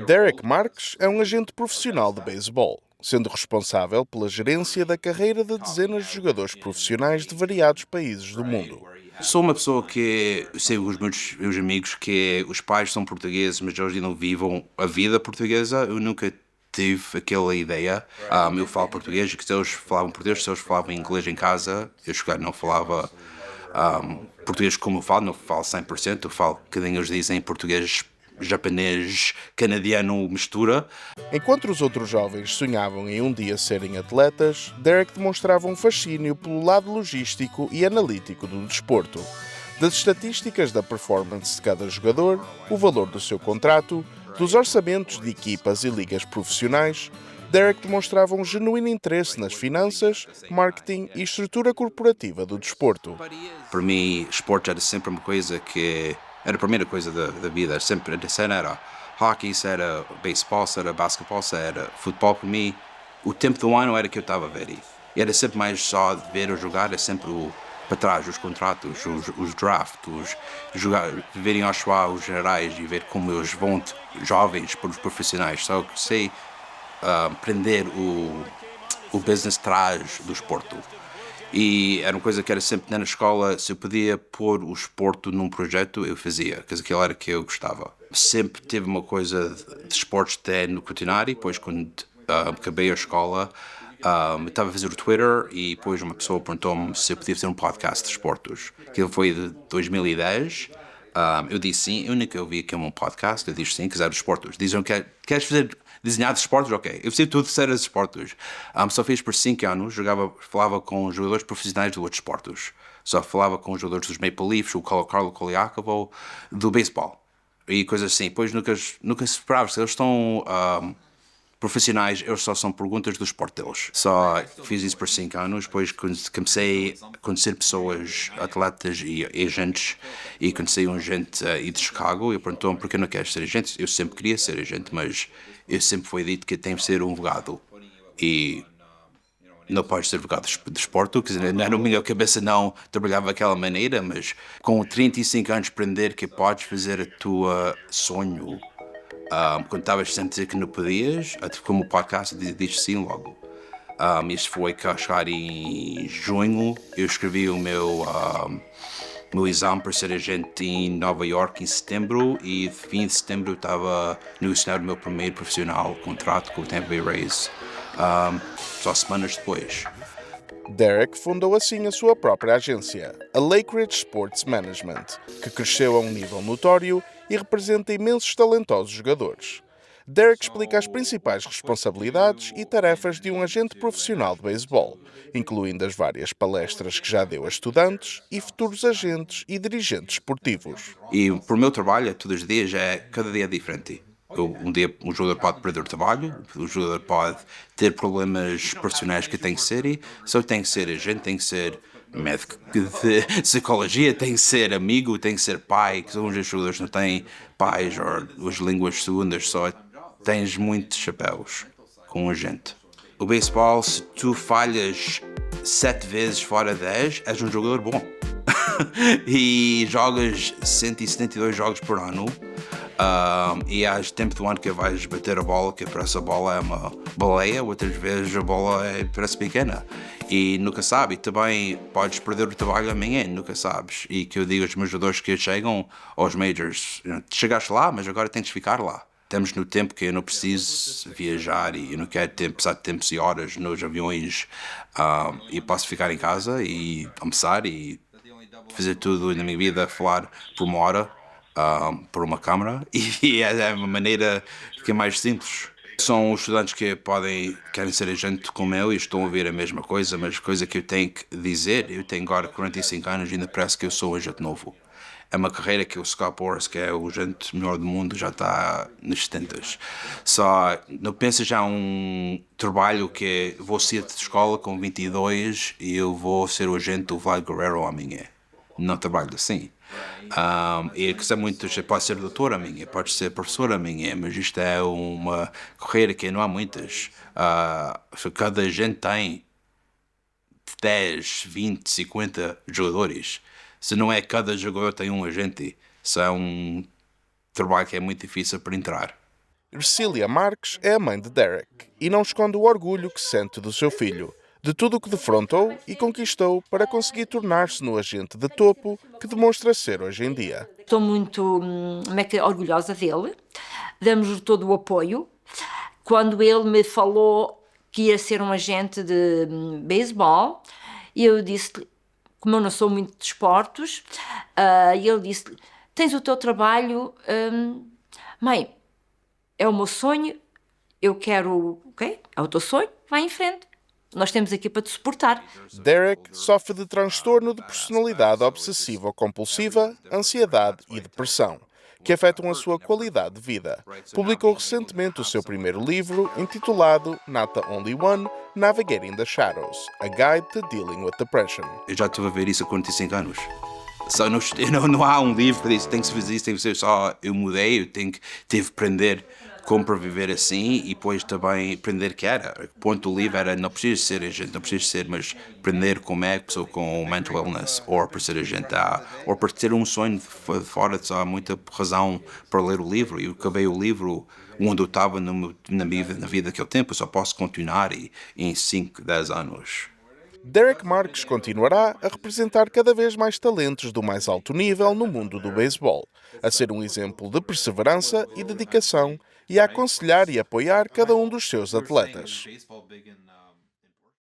Derek Marques é um agente profissional de beisebol, sendo responsável pela gerência da carreira de dezenas de jogadores profissionais de variados países do mundo. Sou uma pessoa que sei os meus amigos que os pais são portugueses, mas eles não vivam a vida portuguesa. Eu nunca tive aquela ideia. Eu falo português, que se eles falavam português, se eles falavam inglês em casa, eu se calhar não falava português como eu falo, não falo 100%, eu falo que eles dizem português japonês, canadiano mistura. Enquanto os outros jovens sonhavam em um dia serem atletas, Derek demonstrava um fascínio pelo lado logístico e analítico do desporto. Das estatísticas da performance de cada jogador, o valor do seu contrato, dos orçamentos de equipas e ligas profissionais, Derek demonstrava um genuíno interesse nas finanças, marketing e estrutura corporativa do desporto. Para mim, esporte era sempre uma coisa que era a primeira coisa da vida. Sempre era hockey, se era beisebol, se era basquetebol, se era futebol. Para mim, o tempo do ano era que eu estava a ver. E era sempre mais só de ver ou jogar, é sempre para trás, os contratos, os drafts, verem ao choá os generais e ver como eles vão jovens para os profissionais. Só que sei aprender o business trás do esporto. E era uma coisa que era sempre na escola, se eu podia pôr o esporto num projeto, eu fazia, porque aquilo era que eu gostava. Sempre teve uma coisa de esportes até no continuário, depois quando acabei a escola, eu estava a fazer o Twitter e depois uma pessoa perguntou-me se eu podia fazer um podcast de esportes. Aquilo foi de 2010. Eu disse sim, eu nunca ouvi que é um podcast, eu disse sim, quiser os esportes. Dizem que queres fazer desenhar de esportes? Ok, eu fiz tudo de ser de esportes. Só fiz por 5 anos, falava com jogadores profissionais de outros esportes. Só falava com jogadores dos Maple Leafs, o Carlo Colaiacovo, do beisebol e coisas assim. Depois nunca se esperava, se eles estão profissionais, eles só são perguntas do esporte deles. Só fiz isso por 5 anos, depois comecei a conhecer pessoas, atletas e agentes, e conheci um agente de Chicago, e perguntou-me por que não queres ser agente. Eu sempre queria ser agente, mas eu sempre foi dito que tem que ser um advogado, e não podes ser advogado de esporte, quer dizer, na minha cabeça não trabalhava daquela maneira, mas com 35 anos aprender que podes fazer a tua sonho. Quando estavas sempre a dizer que não podias, como o podcast diz sim logo. Isso foi que a chegar em junho, eu escrevi o meu exame para ser agente em Nova York em setembro, e fim de setembro eu estava no cenário do meu primeiro profissional contrato com o Tampa Bay Rays, só semanas depois. Derek fundou assim a sua própria agência, a Lake Ridge Sports Management, que cresceu a um nível notório e representa imensos talentosos jogadores. Derek explica as principais responsabilidades e tarefas de um agente profissional de beisebol, incluindo as várias palestras que já deu a estudantes e futuros agentes e dirigentes esportivos. E para o meu trabalho, todos os dias, cada dia é diferente. Um dia um jogador pode perder o trabalho, o jogador pode ter problemas profissionais que tem que ser, e só tem que ser agente, tem que ser médico de psicologia, tem que ser amigo, tem que ser pai, que alguns jogadores não têm pais ou as línguas segundas, só tens muitos chapéus com um agente. O beisebol, se tu falhas 7 vezes fora 10, és um jogador bom. E jogas 172 jogos por ano, e há tempo do ano que vais bater a bola, que parece a bola é uma baleia, outras vezes a bola parece pequena e nunca sabe. E também podes perder o trabalho amanhã, nunca sabes. E que eu digo aos meus jogadores que chegam aos majors, chegaste lá, mas agora tens de ficar lá. Estamos no tempo que eu não preciso viajar e eu não quero passar tempos e horas nos aviões, e posso ficar em casa e almoçar e fazer tudo na minha vida, falar por uma hora, por uma câmara, e é uma maneira que é mais simples. São os estudantes que querem ser agente como eu e estão a ouvir a mesma coisa, mas coisa que eu tenho que dizer, eu tenho agora 45 anos e ainda parece que eu sou um agente novo. É uma carreira que o Scott Boras, que é o agente melhor do mundo, já está nos 70. Só não pensa já um trabalho que vou sair de escola com 22 e eu vou ser o agente do Vlad Guerrero amanhã. Não trabalho assim. E que muito, pode ser doutor amanhã, pode ser professor amanhã, mas isto é uma carreira que não há muitas. Cada agente tem 10, 20, 50 jogadores. Se não é cada jogador tem um agente, isso é um trabalho que é muito difícil para entrar. Ercília Marques é a mãe de Derek e não esconde o orgulho que sente do seu filho, de tudo o que defrontou e conquistou para conseguir tornar-se no agente de topo que demonstra ser hoje em dia. Estou muito orgulhosa dele, damos-lhe todo o apoio. Quando ele me falou que ia ser um agente de beisebol, eu disse, como eu não sou muito de esportes, e ele disse, tens o teu trabalho, mãe, é o meu sonho, eu quero, ok, é o teu sonho, vai em frente. Nós temos aqui para te suportar. Derek sofre de transtorno de personalidade obsessiva-compulsiva, ansiedade e depressão, que afetam a sua qualidade de vida. Publicou recentemente o seu primeiro livro, intitulado Not the Only One, Navigating the Shadows, A Guide to Dealing with Depression. Eu já estive a ver isso há 45 anos. Só não há um livro que diz tem que se fazer isso, tem que ser só eu mudei, tive que aprender como para viver assim e depois também aprender que era. O ponto do livro era não precisas ser agente, não precisas ser, mas aprender como é que pessoa com mental illness, ou para ser agente, ou para ter um sonho de fora, há muita razão para ler o livro. Eu acabei o livro onde eu estava na vida daquele tempo, eu só posso continuar em 5, 10 anos. Derek Marques continuará a representar cada vez mais talentos do mais alto nível no mundo do beisebol, a ser um exemplo de perseverança e dedicação e a aconselhar e apoiar cada um dos seus atletas.